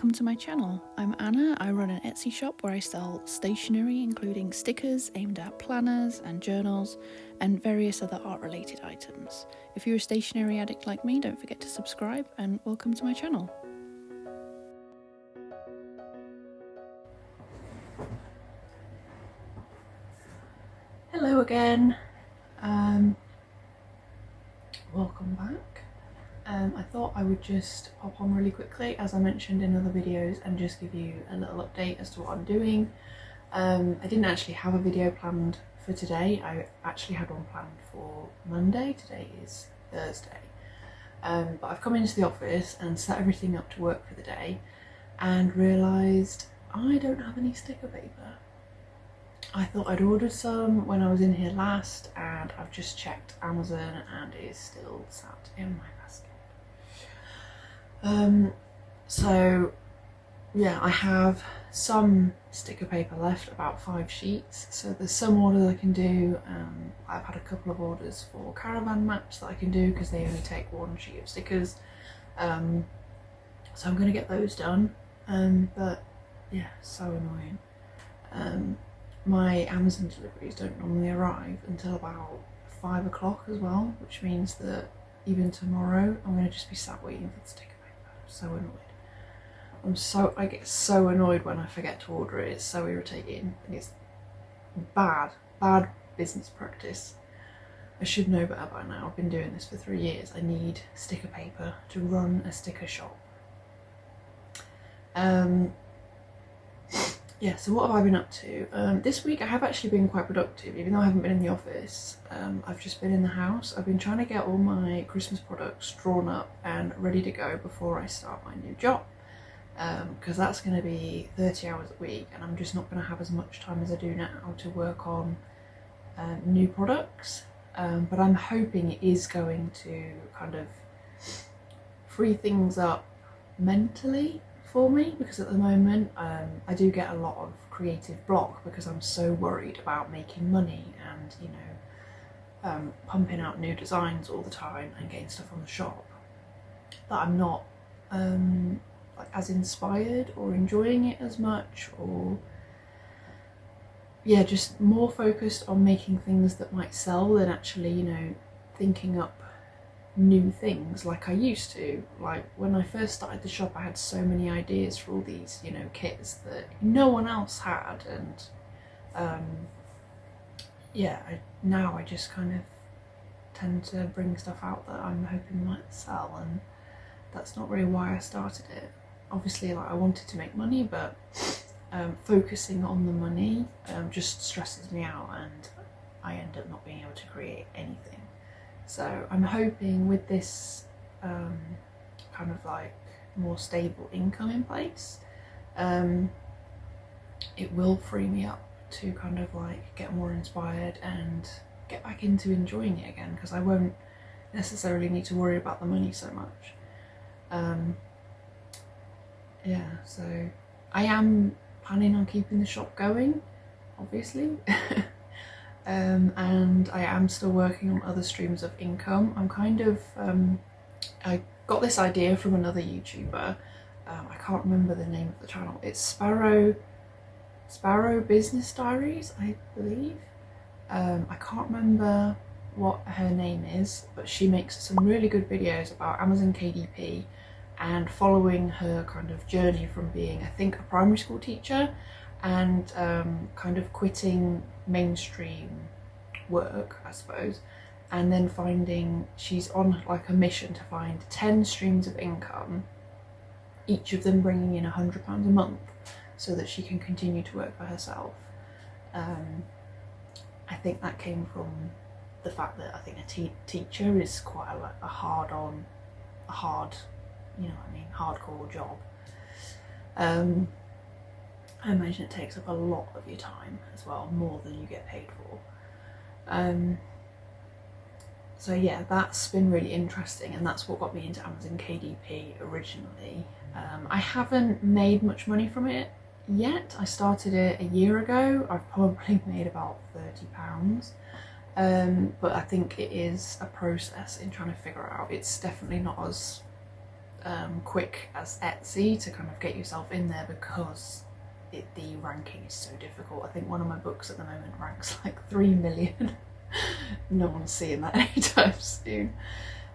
welcome to my channel. I'm Anna. I run an Etsy shop where I sell stationery including stickers aimed at planners and journals and various other art related items. If you're a stationery addict like me, don't forget to subscribe and welcome to my channel. Hello again. Welcome back. I thought I would just pop on really quickly, as I mentioned in other videos, and just give you a little update as to what I'm doing. I didn't actually have a video planned for today. I actually had one planned for Monday. Today is Thursday. But I've come into the office and set everything up to work for the day and realised I don't have any sticker paper. I thought I'd ordered some when I was in here last, and I've just checked Amazon and it is still sat in my basket. So yeah, I have some sticker paper left, about 5 sheets, so there's some orders I can do. I've had a couple of orders for caravan maps that I can do because they only take 1 sheet of stickers, so I'm going to get those done. But yeah, so annoying. My Amazon deliveries don't normally arrive until about 5 o'clock as well, which means that even tomorrow I'm going to just be sat waiting for the sticker paper. I'm so annoyed. I get so annoyed when I forget to order it. It's so irritating, and it's bad business practice. I should know better by now. I've been doing this for 3 years. I need sticker paper to run a sticker shop. Yeah, so what have I been up to? This week I have actually been quite productive, even though I haven't been in the office. I've just been in the house. I've been trying to get all my Christmas products drawn up and ready to go before I start my new job, because that's going to be 30 hours a week, and I'm just not going to have as much time as I do now to work on new products. But I'm hoping it is going to kind of free things up mentally for me, because at the moment I do get a lot of creative block because I'm so worried about making money and, you know, pumping out new designs all the time and getting stuff on the shop, that I'm not like as inspired or enjoying it as much, or yeah, just more focused on making things that might sell than actually, you know, thinking up new things like I used to. Like when I first started the shop, I had so many ideas for all these, you know, kits that no one else had, and yeah, now I just kind of tend to bring stuff out that I'm hoping might sell, and that's not really why I started it. Obviously, like, I wanted to make money, but focusing on the money just stresses me out, and I end up not being able to create anything. So I'm hoping with this kind of like more stable income in place, it will free me up to kind of like get more inspired and get back into enjoying it again, because I won't necessarily need to worry about the money so much. Yeah, so I am planning on keeping the shop going, obviously. And I am still working on other streams of income. I'm kind of, I got this idea from another YouTuber. I can't remember the name of the channel. It's Sparrow Business Diaries, I believe. I can't remember what her name is, but she makes some really good videos about Amazon KDP and following her kind of journey from being, I think, a primary school teacher and kind of quitting mainstream work, I suppose, and then finding, she's on like a mission to find 10 streams of income, each of them bringing in £100 a month, so that she can continue to work for herself. I think that came from the fact that I think a teacher is quite a hard, you know what I mean, hardcore job. I imagine it takes up a lot of your time as well, more than you get paid for. So yeah, that's been really interesting, and that's what got me into Amazon KDP originally. I haven't made much money from it yet. I started it a year ago. I've probably made about £30, but I think it is a process in trying to figure out. It's definitely not as quick as Etsy to kind of get yourself in there, because the ranking is so difficult. I think one of my books at the moment ranks like 3 million. No one's seeing that anytime soon.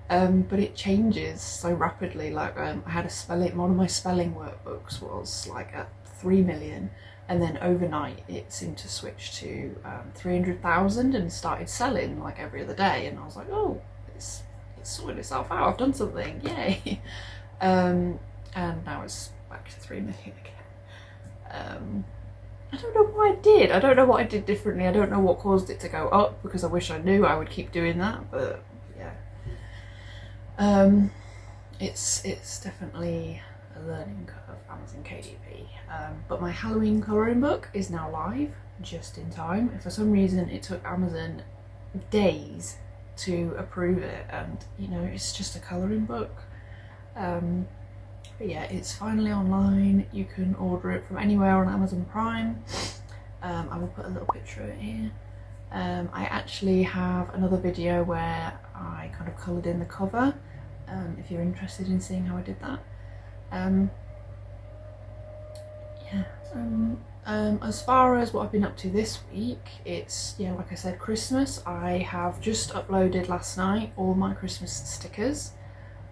But it changes so rapidly. Like I had one of my spelling workbooks was like at 3 million, and then overnight it seemed to switch to 300,000 and started selling like every other day, and I was like, oh, it's sorted itself out, I've done something, yay. And now it's back to 3 million again. I don't know what I did. I don't know what I did differently. I don't know what caused it to go up, because I wish I knew. I would keep doing that, but yeah. It's definitely a learning curve, Amazon KDP. But my Halloween colouring book is now live, just in time. For some reason it took Amazon days to approve it, and you know, it's just a colouring book. But yeah, it's finally online. You can order it from anywhere on Amazon Prime. I will put a little picture of it here. I actually have another video where I kind of coloured in the cover, if you're interested in seeing how I did that. As far as what I've been up to this week, it's, yeah, like I said, Christmas. I have just uploaded last night all my Christmas stickers.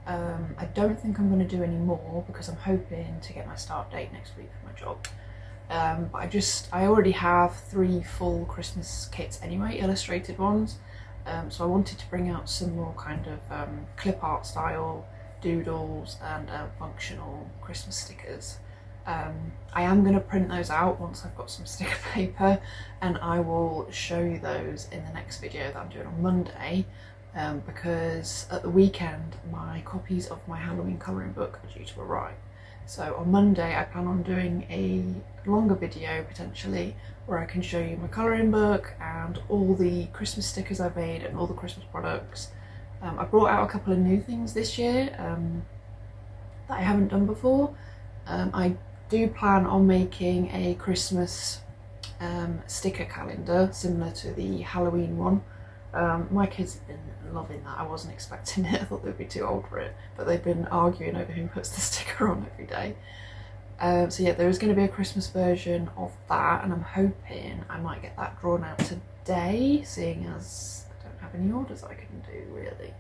I don't think I'm going to do any more, because I'm hoping to get my start date next week for my job. But I already have 3 full Christmas kits anyway, illustrated ones. So I wanted to bring out some more kind of clip art style doodles and functional Christmas stickers. I am going to print those out once I've got some sticker paper, and I will show you those in the next video that I'm doing on Monday, because at the weekend my copies of my Halloween colouring book are due to arrive. So on Monday I plan on doing a longer video potentially, where I can show you my colouring book and all the Christmas stickers I've made and all the Christmas products. I brought out a couple of new things this year that I haven't done before. I do plan on making a Christmas sticker calendar similar to the Halloween one. My kids have been loving that. I wasn't expecting it. I thought they'd be too old for it, but they've been arguing over who puts the sticker on every day. So yeah, there is going to be a Christmas version of that, and I'm hoping I might get that drawn out today, seeing as I don't have any orders I can do really.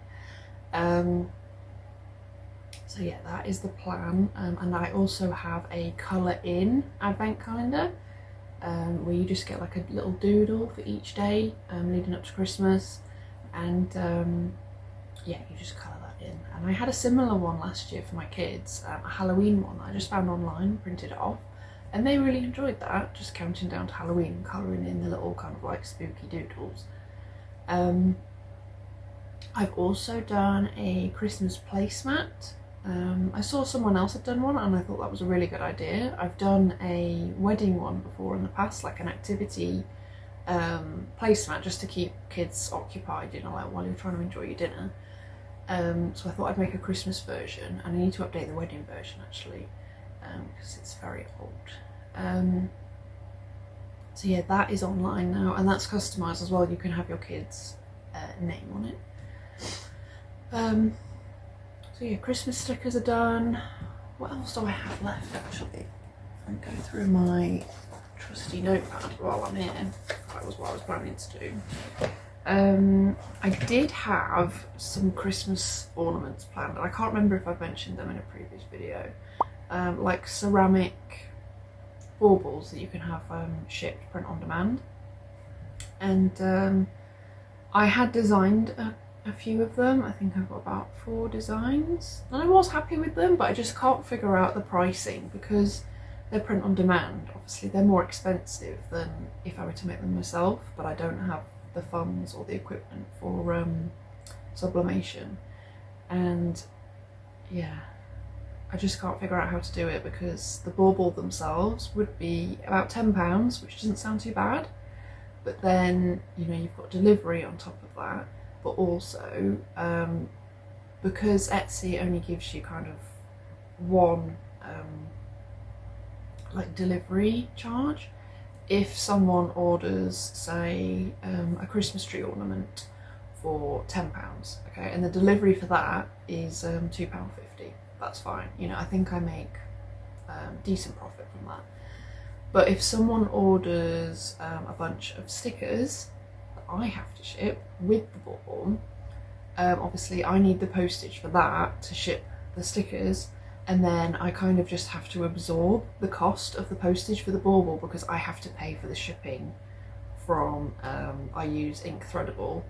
So yeah, that is the plan. And I also have a colour in advent calendar, where you just get like a little doodle for each day leading up to Christmas, and yeah, you just colour that in. And I had a similar one last year for my kids, a Halloween one that I just found online, printed it off, and they really enjoyed that, just counting down to Halloween and colouring in the little kind of like spooky doodles. I've also done a Christmas placemat. I saw someone else had done one and I thought that was a really good idea. I've done a wedding one before in the past, like an activity placemat, just to keep kids occupied, you know, like while you're trying to enjoy your dinner. So I thought I'd make a Christmas version, and I need to update the wedding version actually, because it's very old. So yeah, that is online now, and that's customised as well. You can have your kids' name on it. So yeah, Christmas stickers are done. What else do I have left actually? I'm going through my trusty notepad while I'm here. That was what I was planning to do. I did have some Christmas ornaments planned. I can't remember if I've mentioned them in a previous video. Like ceramic baubles that you can have shipped print on demand. And I had designed a few of them. I think I've got about 4 designs, and I was happy with them, but I just can't figure out the pricing, because they're print on demand. Obviously they're more expensive than if I were to make them myself, but I don't have the funds or the equipment for sublimation. And yeah, I just can't figure out how to do it, because the bauble themselves would be about £10, which doesn't sound too bad, but then, you know, you've got delivery on top of that. But also, because Etsy only gives you kind of one like delivery charge, if someone orders, say, a Christmas tree ornament for £10, okay, and the delivery for that is £2.50. that's fine. You know, I think I make decent profit from that. But if someone orders a bunch of stickers that I have to ship with the bauble, obviously I need the postage for that to ship the stickers, and then I kind of just have to absorb the cost of the postage for the bauble because I have to pay for the shipping from, I use ink threadable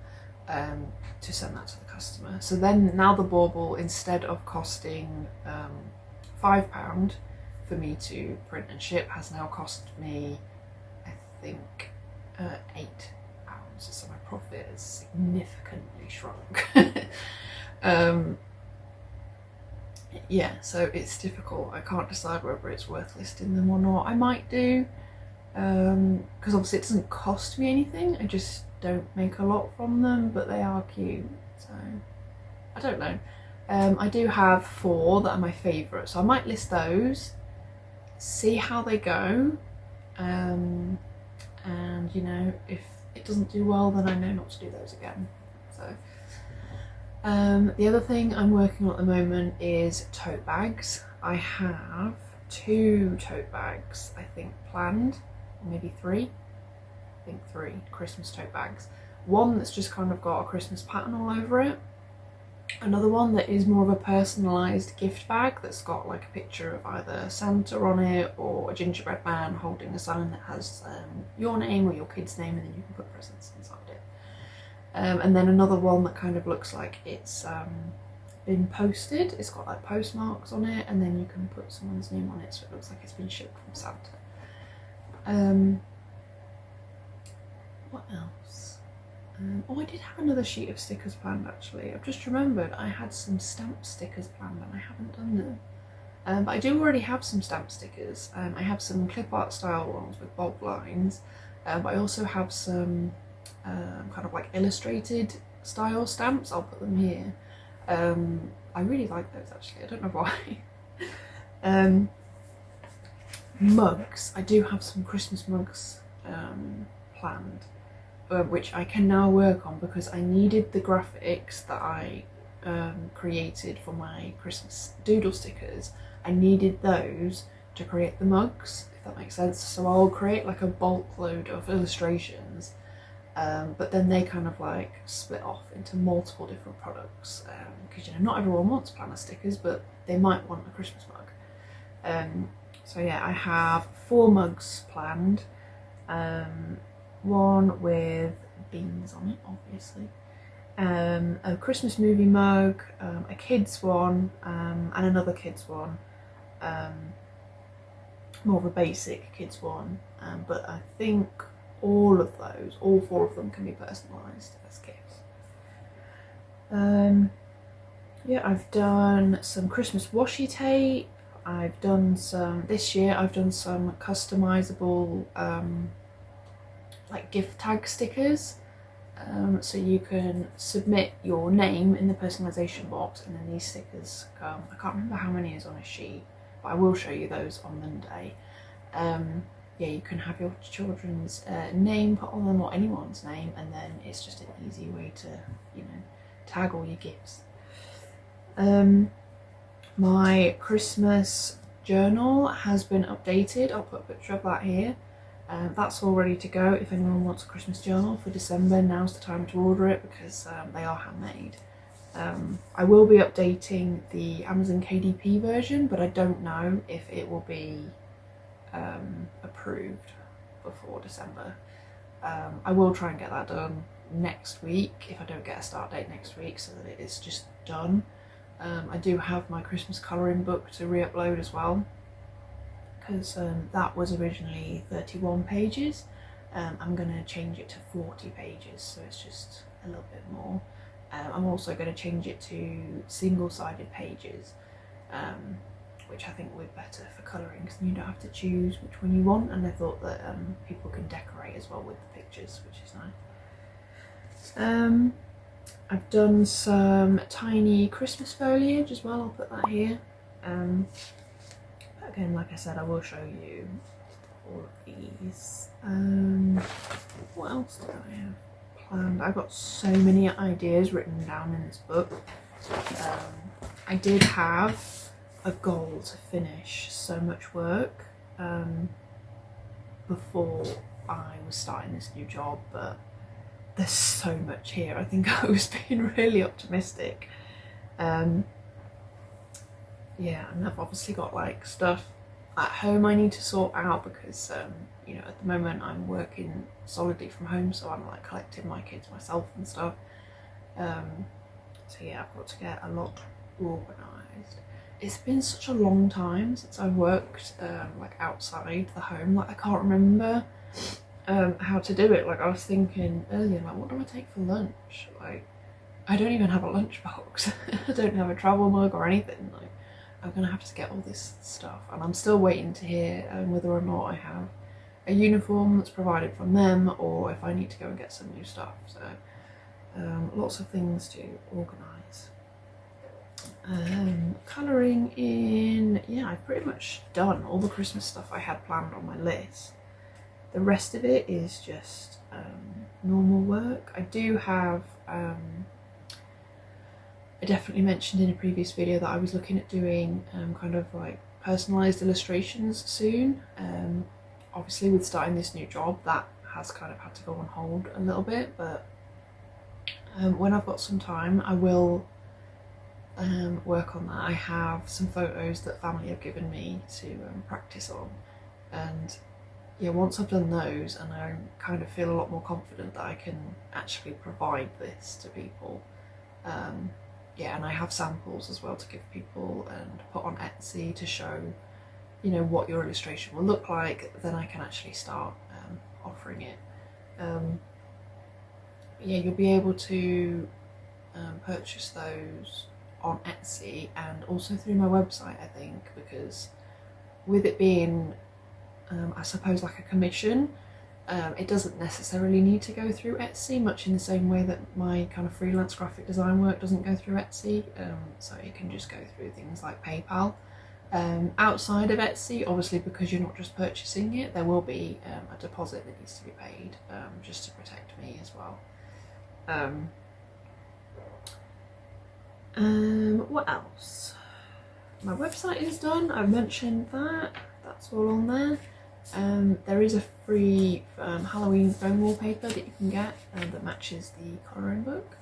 to send that to the customer. So then now the bauble, instead of costing £5 for me to print and ship, has now cost me, I think, £8. So my profit has significantly shrunk. Yeah, so it's difficult. I can't decide whether it's worth listing them or not. I might do, because obviously it doesn't cost me anything. I just don't make a lot from them, but they are cute, so I don't know. I do have 4 that are my favourite, so I might list those, see how they go, and you know, if it doesn't do well, then I know not to do those again. So the other thing I'm working on at the moment is tote bags. I have 2 tote bags, I think, planned, maybe 3. I think 3 Christmas tote bags. One that's just kind of got a Christmas pattern all over it. Another one that is more of a personalised gift bag that's got like a picture of either Santa on it or a gingerbread man holding a sign that has your name or your kid's name, and then you can put presents inside it. And then another one that kind of looks like it's been posted. It's got like postmarks on it, and then you can put someone's name on it, so it looks like it's been shipped from Santa. What else? Oh, I did have another sheet of stickers planned actually. I've just remembered I had some stamp stickers planned and I haven't done them. But I do already have some stamp stickers. I have some clip art style ones with bulk lines, but I also have some kind of like illustrated style stamps. I'll put them here. I really like those actually, I don't know why. Mugs, I do have some Christmas mugs planned, which I can now work on because I needed the graphics that I created for my Christmas doodle stickers. I needed those to create the mugs, if that makes sense. So I'll create like a bulk load of illustrations, but then they kind of like split off into multiple different products, because you know, not everyone wants planner stickers, but they might want a Christmas mug. So yeah, I have 4 mugs planned. One with beans on it, obviously, a Christmas movie mug, a kids one, and another kids one, more of a basic kids one, but I think all 4 of them can be personalised as gifts. Yeah, I've done some Christmas washi tape. I've done some, this year I've done some customisable like gift tag stickers, so you can submit your name in the personalisation box and then these stickers come. I can't remember how many is on a sheet, but I will show you those on Monday. Yeah, you can have your children's name put on them, or anyone's name, and then it's just an easy way to, you know, tag all your gifts. My Christmas journal has been updated. I'll put a picture of that here. That's all ready to go. If anyone wants a Christmas journal for December, now's the time to order it because they are handmade. I will be updating the Amazon KDP version, but I don't know if it will be approved before December. I will try and get that done next week if I don't get a start date next week, so that it is just done. I do have my Christmas colouring book to re-upload as well, because that was originally 31 pages. I'm going to change it to 40 pages, so it's just a little bit more. I'm also going to change it to single-sided pages, which I think would be better for colouring, because you don't have to choose which one you want, and I thought that people can decorate as well with the pictures, which is nice. I've done some tiny Christmas foliage as well, I'll put that here. But again, like I said, I will show you all of these. What else did I have planned? I've got so many ideas written down in this book. I did have a goal to finish so much work before I was starting this new job, but there's so much here. I think I was being really optimistic. Yeah, and I've obviously got like stuff at home I need to sort out because you know, at the moment I'm working solidly from home, so I'm like collecting my kids myself and stuff. So yeah, I've got to get a lot organised. It's been such a long time since I worked like outside the home. Like I can't remember how to do it. Like I was thinking earlier, like what do I take for lunch? Like I don't even have a lunchbox. I don't have a travel mug or anything. Like I'm gonna have to get all this stuff, and I'm still waiting to hear whether or not I have a uniform that's provided from them, or if I need to go and get some new stuff. So lots of things to organise. Colouring in, yeah, I've pretty much done all the Christmas stuff I had planned on my list. The rest of it is just normal work. I do have, I definitely mentioned in a previous video that I was looking at doing kind of like personalised illustrations soon. Obviously with starting this new job, that has kind of had to go on hold a little bit, but when I've got some time I will work on that. I have some photos that family have given me to practice on, and yeah, once I've done those and I kind of feel a lot more confident that I can actually provide this to people, yeah, and I have samples as well to give people and put on Etsy to show, you know, what your illustration will look like, then I can actually start offering it. Yeah, you'll be able to purchase those on Etsy and also through my website, I think, because with it being I suppose like a commission, it doesn't necessarily need to go through Etsy, much in the same way that my kind of freelance graphic design work doesn't go through Etsy, so it can just go through things like PayPal. Outside of Etsy, obviously, because you're not just purchasing it, there will be a deposit that needs to be paid, just to protect me as well. What else? My website is done, I've mentioned that, that's all on there. There is a free Halloween foam wallpaper that you can get that matches the colouring book.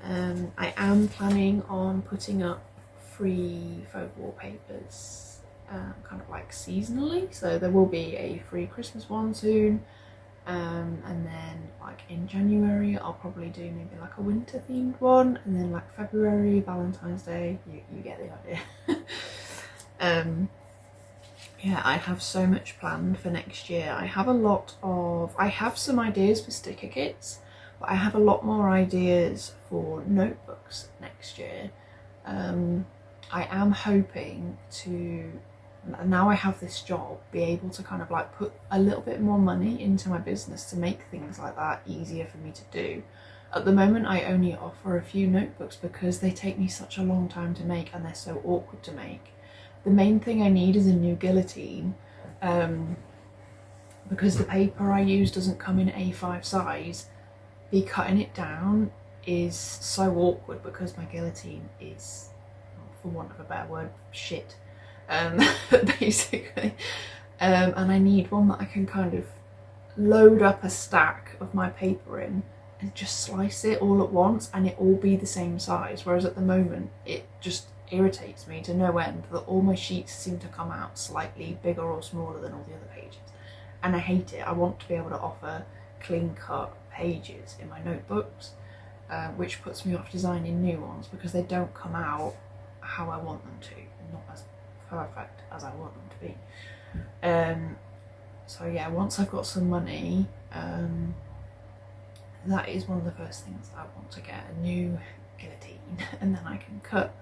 I am planning on putting up free foam wallpapers kind of like seasonally, so there will be a free Christmas one soon, and then like in January I'll probably do maybe like a winter themed one, and then like February, Valentine's Day, you get the idea. Yeah, I have so much planned for next year. I have some ideas for sticker kits, but I have a lot more ideas for notebooks next year. I am hoping to, now I have this job, be able to kind of like put a little bit more money into my business to make things like that easier for me to do. At the moment I only offer a few notebooks because they take me such a long time to make and they're so awkward to make. The main thing I need is a new guillotine, because the paper I use doesn't come in A5 size. Cutting it down is so awkward because my guillotine is, for want of a better word, shit, basically. And I need one that I can kind of load up a stack of my paper in and just slice it all at once and it all be the same size, whereas at the moment it just irritates me to no end that all my sheets seem to come out slightly bigger or smaller than all the other pages, and I hate it. I want to be able to offer clean cut pages in my notebooks, which puts me off designing new ones because they don't come out how I want them to, and not as perfect as I want them to be. So yeah, once I've got some money, that is one of the first things I want to get, a new guillotine, and then I can cut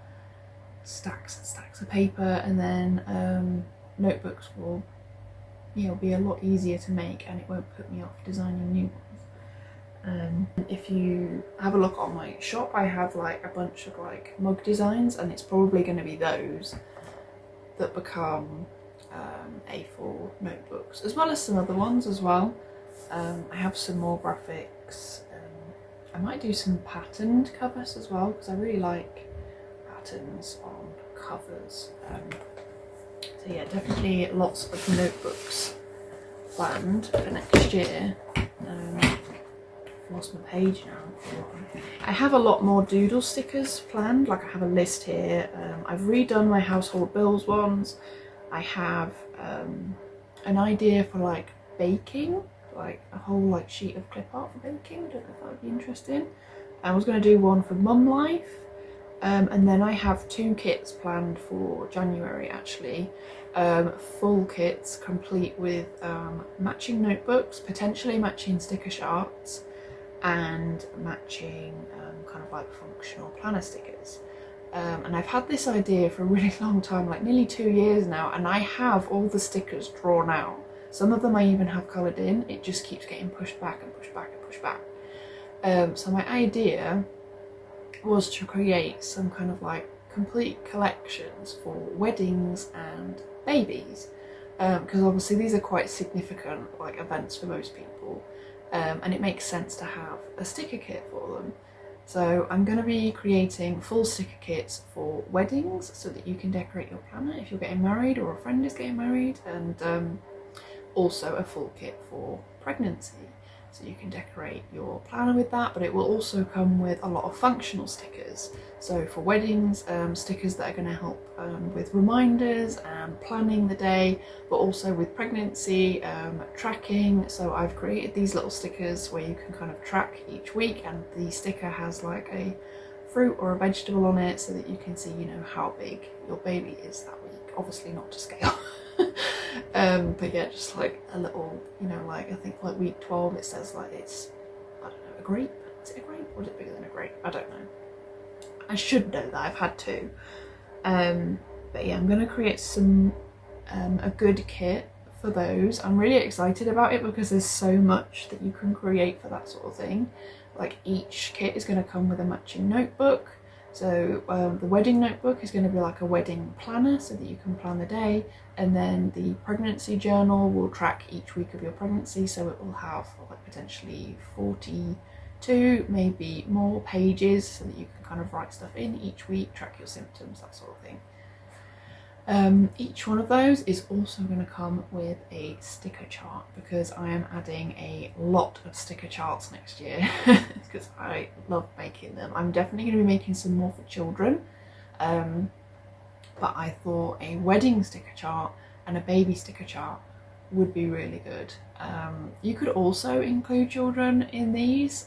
stacks and stacks of paper, and then notebooks will, you know, be a lot easier to make and it won't put me off designing new ones. If you have a look on my shop, I have like a bunch of like mug designs, and it's probably going to be those that become A4 notebooks, as well as some other ones as well. I have some more graphics. I might do some patterned covers as well because I really like patterns on covers. So yeah, definitely lots of notebooks planned for next year. I've lost my page now. I have a lot more doodle stickers planned, like I have a list here. I've redone my household bills ones. I have an idea for like baking, like a whole like sheet of clip art for baking. I don't know if that would be interesting. I was going to do one for mum life, and then I have 2 kits planned for January actually. Full kits complete with matching notebooks, potentially matching sticker charts, and matching kind of like functional planner stickers. And I've had this idea for a really long time, like nearly 2 years now, and I have all the stickers drawn out. Some of them I even have coloured in. It just keeps getting pushed back and pushed back and pushed back. So my idea was to create some kind of like complete collections for weddings and babies, because obviously these are quite significant like events for most people, and it makes sense to have a sticker kit for them. So I'm going to be creating full sticker kits for weddings so that you can decorate your planner if you're getting married or a friend is getting married, and also a full kit for pregnancy, so you can decorate your planner with that. But it will also come with a lot of functional stickers. So for weddings, stickers that are going to help with reminders and planning the day, but also with pregnancy, tracking. So I've created these little stickers where you can kind of track each week, and the sticker has like a fruit or a vegetable on it so that you can see, you know, how big your baby is that week. Obviously not to scale. But yeah, just like a little, you know, like I think like week 12 it says like it's, I don't know, a grape? Is it a grape or is it bigger than a grape? I don't know. I should know that, I've had 2. But yeah, I'm going to create some a good kit for those. I'm really excited about it because there's so much that you can create for that sort of thing. Like each kit is going to come with a matching notebook. So the wedding notebook is going to be like a wedding planner so that you can plan the day, and then the pregnancy journal will track each week of your pregnancy, so it will have like potentially 42, maybe more pages, so that you can kind of write stuff in each week, track your symptoms, that sort of thing. Each one of those is also going to come with a sticker chart, because I am adding a lot of sticker charts next year because I love making them. I'm definitely going to be making some more for children, but I thought a wedding sticker chart and a baby sticker chart would be really good. You could also include children in these,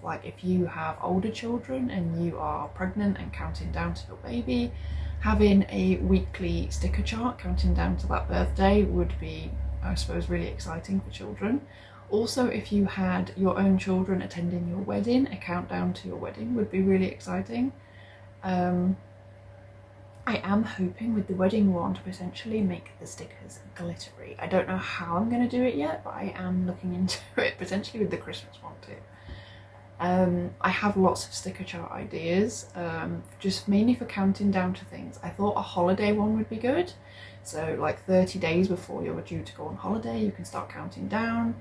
like if you have older children and you are pregnant and counting down to your baby, having a weekly sticker chart counting down to that birthday would be, I suppose, really exciting for children. Also, if you had your own children attending your wedding, a countdown to your wedding would be really exciting. I am hoping with the wedding one to potentially make the stickers glittery. I don't know how I'm going to do it yet, but I am looking into it, potentially with the Christmas one too. I have lots of sticker chart ideas, just mainly for counting down to things. I thought a holiday one would be good. So like 30 days before you're due to go on holiday, you can start counting down.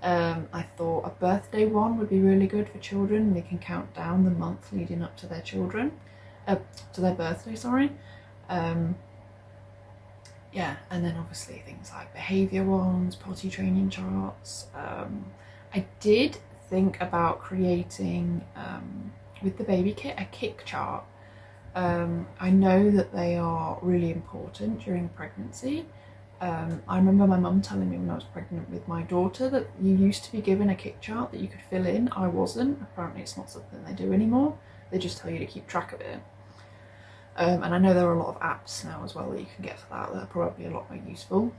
I thought a birthday one would be really good for children. They can count down the month leading up to their to their birthday, sorry. Yeah, and then obviously things like behaviour ones, potty training charts. I did think about creating, with the baby kit, a kick chart. I know that they are really important during pregnancy. I remember my mum telling me when I was pregnant with my daughter that you used to be given a kick chart that you could fill in. I wasn't. Apparently it's not something they do anymore. They just tell you to keep track of it. And I know there are a lot of apps now as well that you can get for that are probably a lot more useful.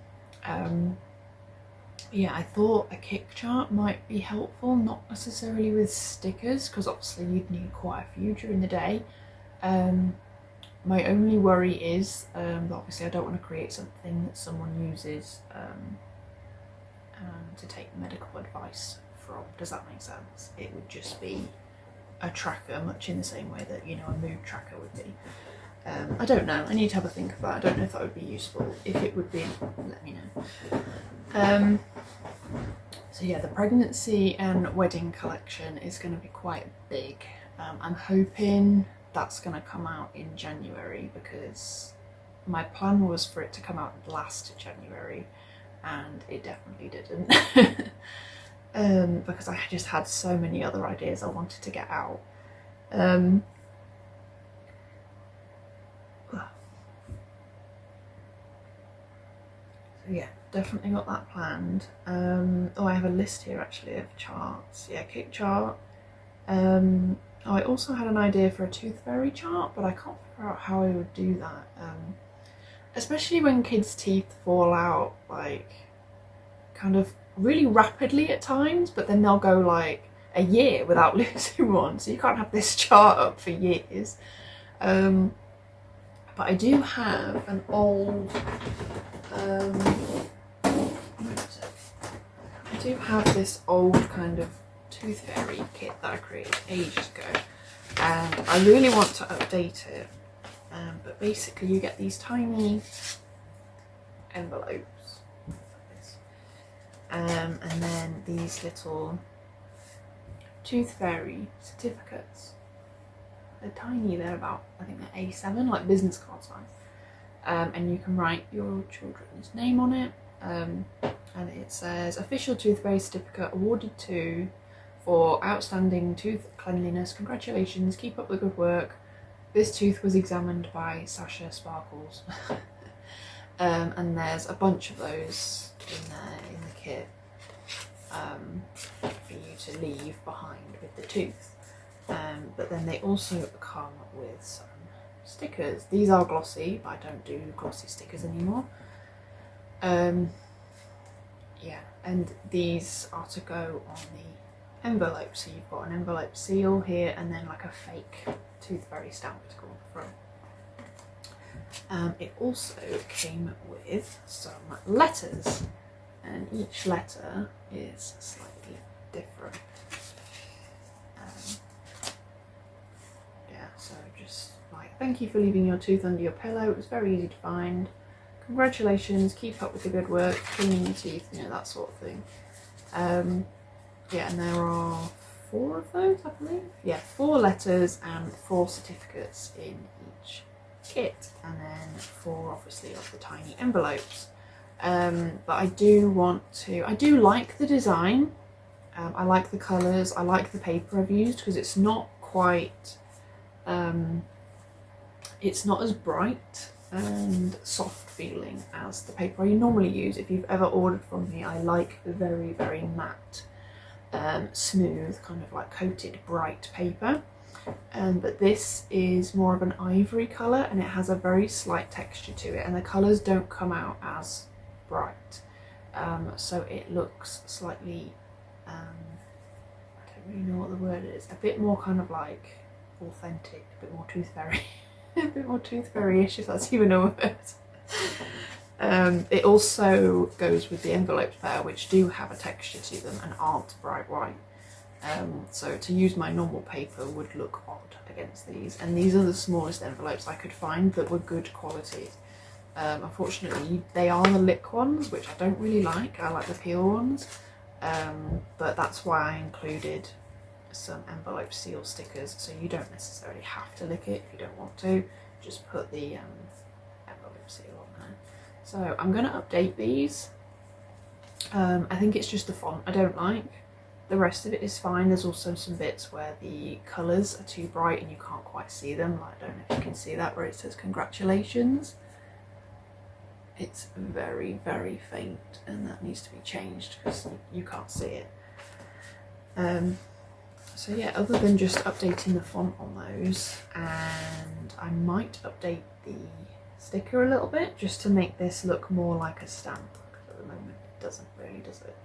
Yeah, I thought a kick chart might be helpful, not necessarily with stickers, because obviously you'd need quite a few during the day. My only worry is that obviously I don't want to create something that someone uses to take medical advice from. Does that make sense? It would just be a tracker, much in the same way that, you know, a mood tracker would be. I don't know, I need to have a think of that. I don't know if that would be useful. If it would be, let me know. So yeah, the pregnancy and wedding collection is going to be quite big. I'm hoping that's going to come out in January, because my plan was for it to come out last January and it definitely didn't. Because I just had so many other ideas I wanted to get out. So yeah, definitely got that planned. Oh, I have a list here actually of charts. Yeah, cake chart. Oh, I also had an idea for a tooth fairy chart, but I can't figure out how I would do that. Especially when kids' teeth fall out, like, kind of really rapidly at times, but then they'll go like a year without losing one, so you can't have this chart up for years. But I do have an old I do have this old kind of tooth fairy kit that I created ages ago, and I really want to update it. But basically you get these tiny envelopes like this, and then these little tooth fairy certificates. They're tiny, they're about, I think they're A7, like business card size. And you can write your children's name on it, and it says official tooth fairy certificate awarded to for outstanding tooth cleanliness. Congratulations, keep up the good work. This tooth was examined by Sasha Sparkles. And there's a bunch of those in the kit for you to leave behind with the tooth. But then they also come with some stickers. These are glossy, but I don't do glossy stickers anymore. Yeah, and these are to go on the envelope. So you've got an envelope seal here, and then like a fake tooth fairy stamp to go on the front. It also came with some letters, and each letter is slightly different. Yeah, so just like, thank you for leaving your tooth under your pillow. It was very easy to find. Congratulations, keep up with the good work, cleaning your teeth, you know, that sort of thing. Yeah, and there are 4 of those, I believe. Yeah, 4 letters and 4 certificates in each kit, and then 4 obviously of the tiny envelopes. But I do like the design. I like the colours, I like the paper I've used, because it's not quite, it's not as bright and soft feeling as the paper I normally use. If you've ever ordered from me, I like the very, very matte, smooth, kind of like coated bright paper. But this is more of an ivory colour, and it has a very slight texture to it, and the colours don't come out as bright. So it looks slightly, I don't really know what the word is, a bit more kind of like authentic, a bit more tooth fairy. A bit more tooth fairy-ish, if that's even a word. It also goes with the envelopes there, which do have a texture to them and aren't bright white. So to use my normal paper would look odd against these, and these are the smallest envelopes I could find that were good quality. Unfortunately, they are the lick ones, which I don't really like. I like the peel ones, but that's why I included some envelope seal stickers, so you don't necessarily have to lick it if you don't want to. Just put the envelope seal on there. So I'm going to update these. I think it's just the font I don't like. The rest of it is fine. There's also some bits where the colours are too bright and you can't quite see them. Like, I don't know if you can see that, where it says congratulations. It's very, very faint, and that needs to be changed because you can't see it. So yeah, other than just updating the font on those, and I might update the sticker a little bit just to make this look more like a stamp, because at the moment it doesn't really, does it?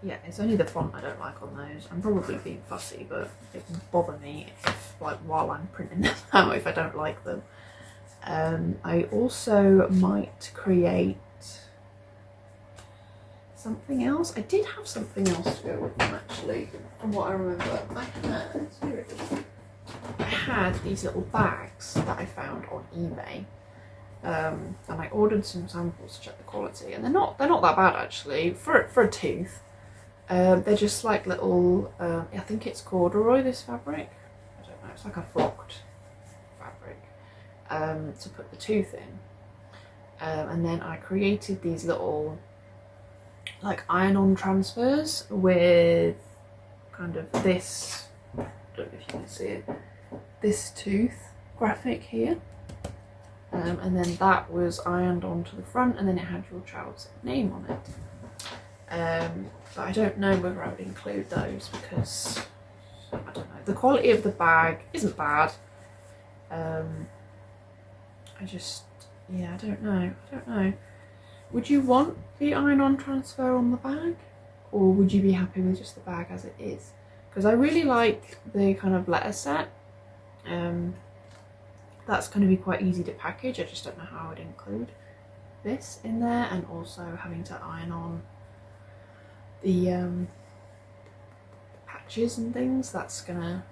Yeah, it's only the font I don't like on those. I'm probably being fussy, but it can bother me if, like, while I'm printing them out, if I don't like them. I also might create something else. I did have something else to go with them, actually, from what I remember. I had these little bags that I found on eBay, and I ordered some samples to check the quality, and they're not that bad actually for a tooth. They're just like little, I think it's corduroy, this fabric. it's like a flocked fabric, to put the tooth in. And then I created these little like iron-on transfers with kind of this, I don't know if you can see it, this tooth graphic here. And then that was ironed onto the front, and then it had your child's name on it. But I don't know whether I would include those because, I don't know, the quality of the bag isn't bad. I don't know. Would you want the iron-on transfer on the bag, or would you be happy with just the bag as it is? Because I really like the kind of letter set. That's going to be quite easy to package. I just don't know how I would include this in there, and also having to iron on the patches and things. That's gonna,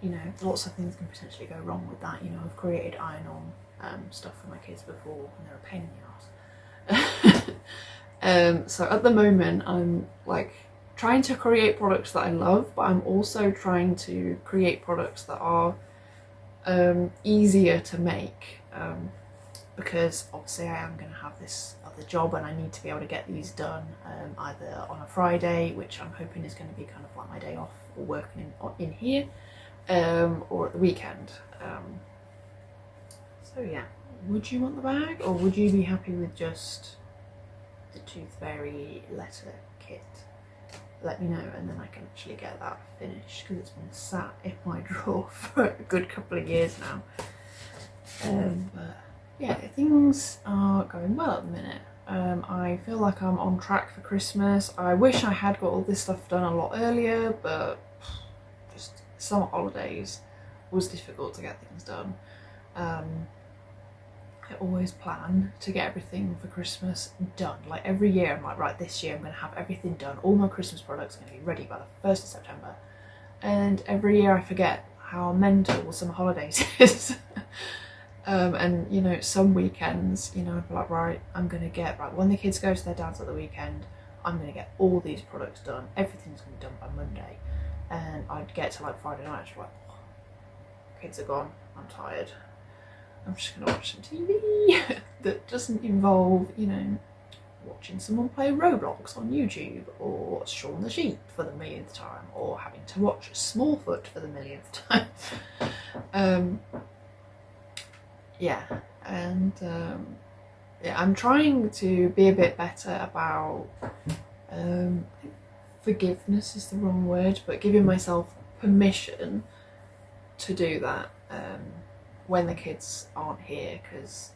you know, lots of things can potentially go wrong with that. You know, I've created iron-on stuff for my kids before, and they're a pain in the arse. So at the moment, I'm like trying to create products that I love, but I'm also trying to create products that are easier to make, because obviously I am going to have this other job and I need to be able to get these done either on a Friday, which I'm hoping is going to be kind of like my day off, or working in here, or at the weekend. So yeah, would you want the bag, or would you be happy with just the Tooth Fairy letter kit? Let me know, and then I can actually get that finished, because it's been sat in my drawer for a good couple of years now. But yeah, things are going well at the minute. I feel like I'm on track for Christmas. I wish I had got all this stuff done a lot earlier, but just summer holidays was difficult to get things done. I always plan to get everything for Christmas done. Like every year I'm like, right, this year I'm going to have everything done. All my Christmas products are going to be ready by the 1st of September. And every year I forget how mental summer holidays is. And you know, some weekends, you know, I'd be like, right, I'm going to get, right, when the kids go to their dad's at the weekend, I'm going to get all these products done. Everything's going to be done by Monday. And I'd get to like Friday night, I'd be like, oh, kids are gone, I'm tired. I'm just going to watch some TV that doesn't involve, you know, watching someone play Roblox on YouTube, or Shaun the Sheep for the millionth time, or having to watch Smallfoot for the millionth time. Yeah, and yeah, I'm trying to be a bit better about, forgiveness is the wrong word, but giving myself permission to do that when the kids aren't here, because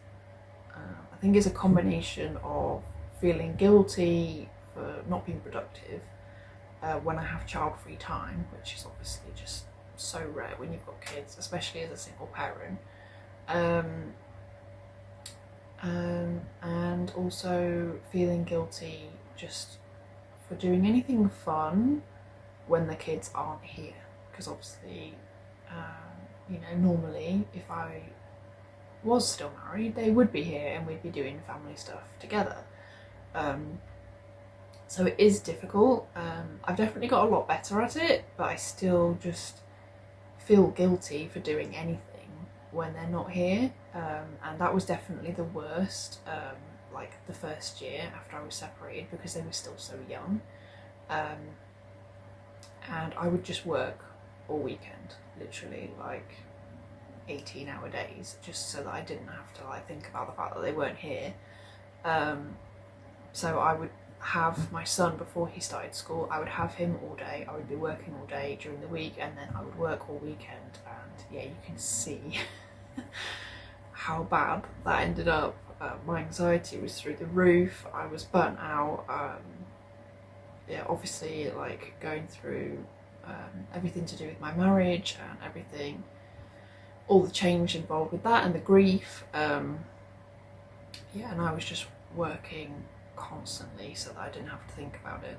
I think it's a combination of feeling guilty for not being productive when I have child-free time, which is obviously just so rare when you've got kids, especially as a single parent, and also feeling guilty just for doing anything fun when the kids aren't here, because obviously you know, normally if I was still married, they would be here and we'd be doing family stuff together. So it is difficult. I've definitely got a lot better at it, but I still just feel guilty for doing anything when they're not here. And that was definitely the worst, like the first year after I was separated, because they were still so young. And I would just work all weekend, literally like 18-hour days, just so that I didn't have to like think about the fact that they weren't here. So I would have my son, before he started school, I would have him all day, I would be working all day during the week, and then I would work all weekend. And yeah, you can see how bad that ended up. My anxiety was through the roof, I was burnt out. Yeah, obviously like going through everything to do with my marriage and everything, all the change involved with that and the grief. Yeah, and I was just working constantly so that I didn't have to think about it.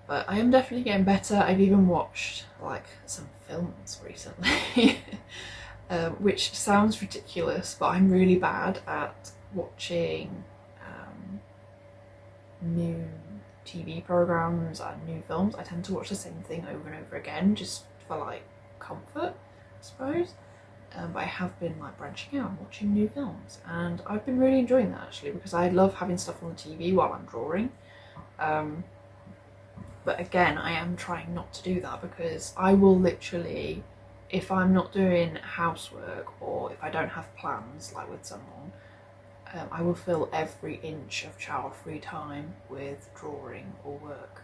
But I am definitely getting better. I've even watched like some films recently, which sounds ridiculous, but I'm really bad at watching new TV programs and new films. I tend to watch the same thing over and over again, just for like comfort, I suppose. But I have been like branching out and watching new films, and I've been really enjoying that actually, because I love having stuff on the TV while I'm drawing. But again, I am trying not to do that, because I will literally, if I'm not doing housework or if I don't have plans like with someone, I will fill every inch of child-free time with drawing or work.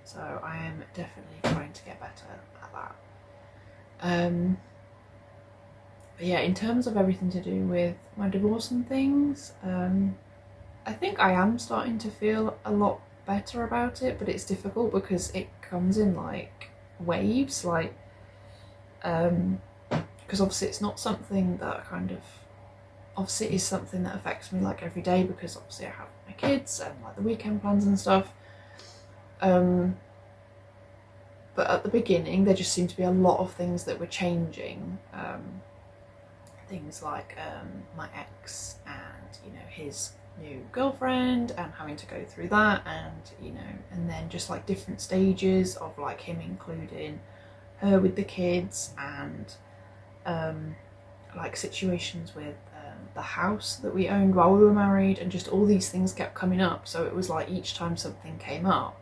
So I am definitely trying to get better at that. But yeah, in terms of everything to do with my divorce and things, I think I am starting to feel a lot better about it, but it's difficult because it comes in like waves, like because obviously it's not something that obviously it is something that affects me like every day, because obviously I have my kids and like the weekend plans and stuff. But at the beginning there just seemed to be a lot of things that were changing. Things like my ex and, you know, his new girlfriend, and having to go through that, and, you know, and then just like different stages of like him including her with the kids, and like situations with the house that we owned while we were married, and just all these things kept coming up. So it was like each time something came up,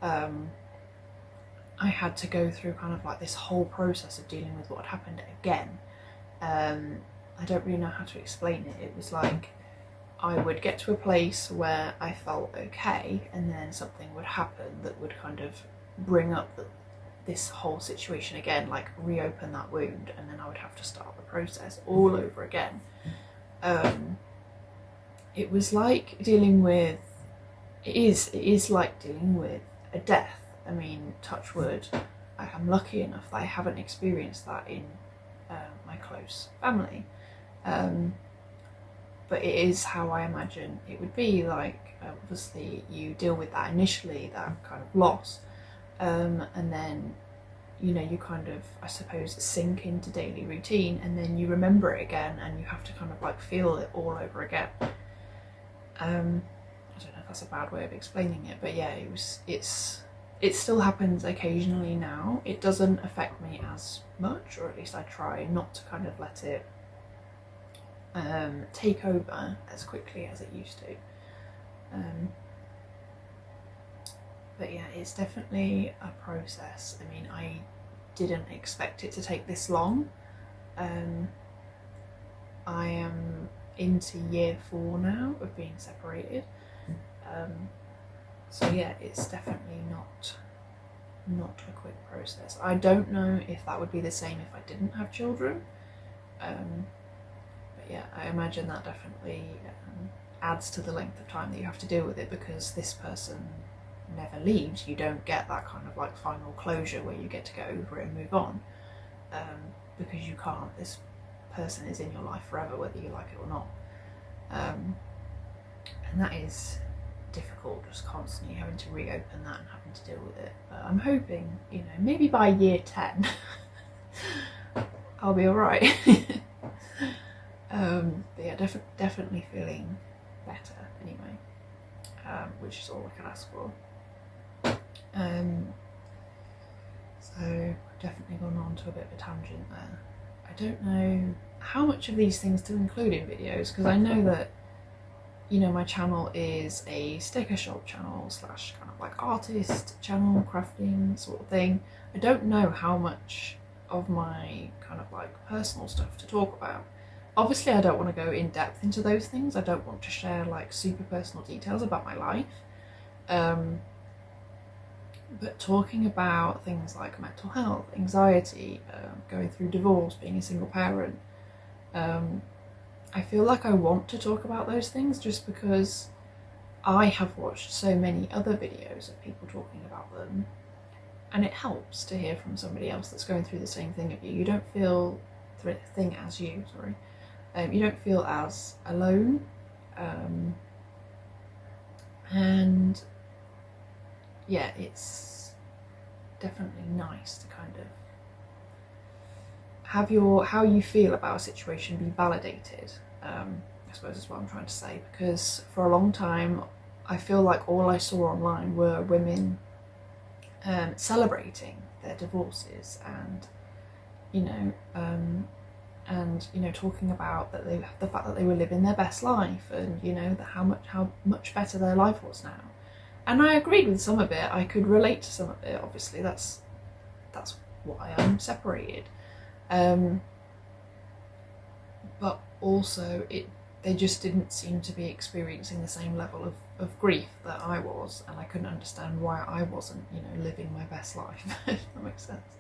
I had to go through kind of like this whole process of dealing with what had happened again. I don't really know how to explain it. It was like I would get to a place where I felt okay, and then something would happen that would kind of bring up this whole situation again, like reopen that wound, and then I would have to start the process all over again. It was like dealing with, it is like dealing with a death. I mean, touch wood, I am lucky enough that I haven't experienced that in my close family, but it is how I imagine it would be. Like, obviously you deal with that initially, that kind of loss, and then, you know, you kind of, I suppose, sink into daily routine, and then you remember it again, and you have to kind of like feel it all over again. I don't know if that's a bad way of explaining it, but yeah, it still happens occasionally now. It doesn't affect me as much, or at least I try not to kind of let it take over as quickly as it used to. But yeah, it's definitely a process. I mean, I didn't expect it to take this long. I am into year 4 now of being separated. So yeah, it's definitely not a quick process. I don't know if that would be the same if I didn't have children. But yeah, I imagine that definitely adds to the length of time that you have to deal with it, because this person never leaves. You don't get that kind of like final closure where you get to get over it and move on, because you can't. This person is in your life forever, whether you like it or not, and that is difficult, just constantly having to reopen that and having to deal with it. But I'm hoping, you know, maybe by year 10 I'll be alright. But yeah, definitely feeling better anyway, which is all I can ask for. So I've definitely gone on to a bit of a tangent there. I don't know how much of these things to include in videos, because I know that, you know, my channel is a sticker shop channel slash kind of like artist channel, crafting sort of thing. I don't know how much of my kind of like personal stuff to talk about. Obviously I don't want to go in depth into those things. I don't want to share like super personal details about my life. But talking about things like mental health, anxiety, going through divorce, being a single parent, I feel like I want to talk about those things just because I have watched so many other videos of people talking about them, and it helps to hear from somebody else that's going through the same thing as you. You don't feel you don't feel as alone, and yeah, it's definitely nice to kind of have how you feel about a situation be validated, I suppose is what I'm trying to say, because for a long time I feel like all I saw online were women celebrating their divorces, and talking about that the fact that they were living their best life, and how much better their life was now. And I agreed with some of it. I could relate to some of it. Obviously, that's why I'm separated. But also, they just didn't seem to be experiencing the same level of grief that I was, and I couldn't understand why I wasn't, living my best life. If that makes sense.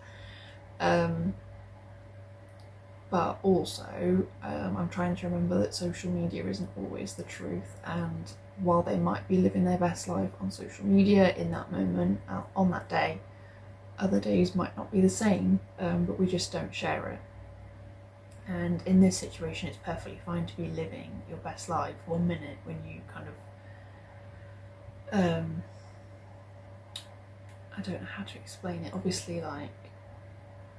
But also, I'm trying to remember that social media isn't always the truth, and while they might be living their best life on social media in that moment, on that day, other days might not be the same, but we just don't share it. And in this situation, it's perfectly fine to be living your best life 1 minute when you kind of, I don't know how to explain it. Obviously, like,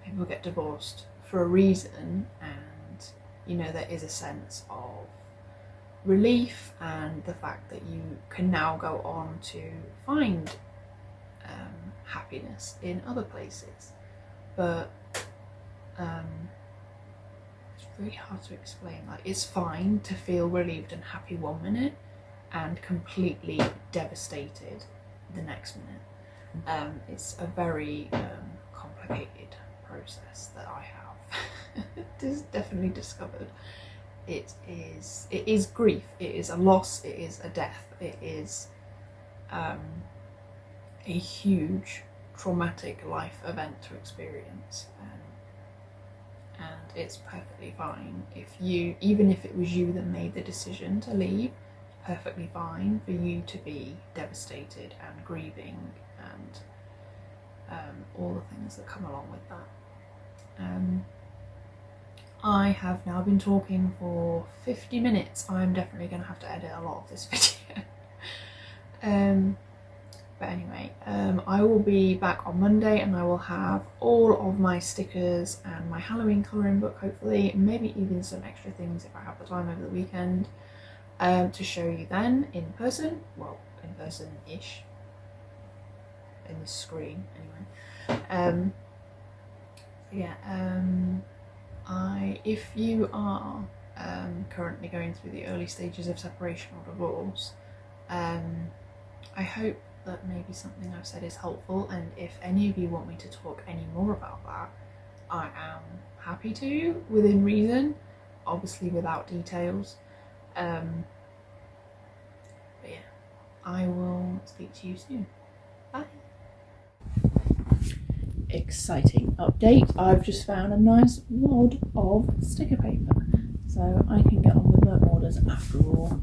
people get divorced for a reason, and there is a sense of relief and the fact that you can now go on to find happiness in other places. But it's really hard to explain. Like, it's fine to feel relieved and happy 1 minute and completely devastated the next minute. It's a very complicated process that I have definitely discovered. It is grief, it is a loss, it is a death, it is a huge traumatic life event to experience, and it's perfectly fine even if it was you that made the decision to leave. It's perfectly fine for you to be devastated and grieving and all the things that come along with that. I have now been talking for 50 minutes. I'm definitely going to have to edit a lot of this video. But anyway, I will be back on Monday, and I will have all of my stickers and my Halloween colouring book, hopefully, maybe even some extra things if I have the time over the weekend, to show you then in person. Well, in person-ish. In the screen, anyway. If you are currently going through the early stages of separation or divorce, I hope that maybe something I've said is helpful, and if any of you want me to talk any more about that, I am happy to, within reason, obviously without details. But yeah, I will speak to you soon. Bye. Exciting update. I've just found a nice wad of sticker paper, so I can get on with my orders after all.